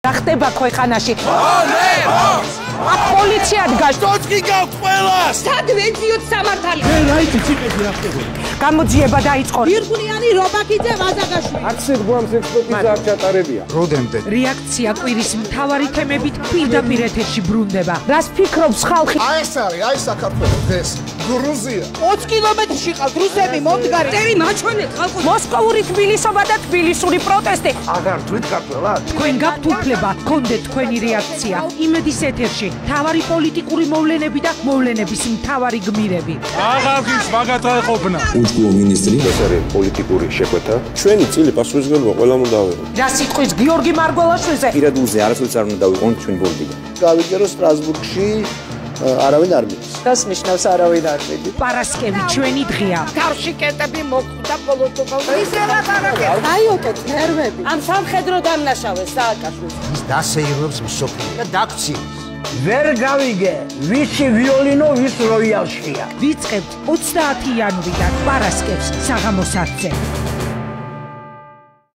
რა ხდება ქვეყანაში? პოლიცია დგას. Წოწი გაქვს ყველას. სად ვეძიოთ სამართალი? რაიტი ციკეთი რა ხდება? გამოძიება დაიწყო. ირგვლიანი რობაქიძე ვაზაგაშვილი. აქცეთ გვამს ექსპერტიზა არ ჩატარებია. როდემდე? რეაქცია კვირის მთავარი თემებით პირდაპირ ეთერში ბრუნდება. რას ფიქრობს ხალხი? აი ეს არის, აი საქართველო დღეს. გრუზია. 20 კილომეტრში ყავთ რუსები მომდგარი. წერი მაჩვენეთ ხალხო. მოსკოვური თბილისობა და თბილისური პროტესტი. აღარ თვით კართველად? თქვენ გაქვთ უფლება, გქონდეთ თქვენი რეაქცია. იმედის ეთერში მთავარი პოლიტიკური მოვლენები და მოვლენების მთავარი გმირები. აღარ გიქს მაგათა ეყოფნა. უჯგო მინისტრი ეს არის პოლიტიკური შეკვეთა. ჩვენი წილი პასუხისმგებლობა ყველამ უნდა ავიღოთ. რა სიტყვის გიორგი მარგველაშვილზე? პირადულზე არასოდეს არ უნდა დავიყვანოთ ჩვენ ბორდიდან. გავიგერო სტრასბურგში არავინ არ მიდის. რას ნიშნავს არავინ არ მიდის? პარასკევი ჩვენი დღეა. თავში კეტები მოკვდა პოლიტიკა. ისე ლაპარაკე. დაიოკეთ ნერვები. ამ სამხედრო დამნაშავეს სააკაშვილს. ის დასეირნობს მსოფლიო და დაქციებს. ვერ გავიგე, ვისი ვიოლინო, ვის როიალშია. ვიწყებთ 30 იანვრიდან პარასკევს საღამოს 10-ზე.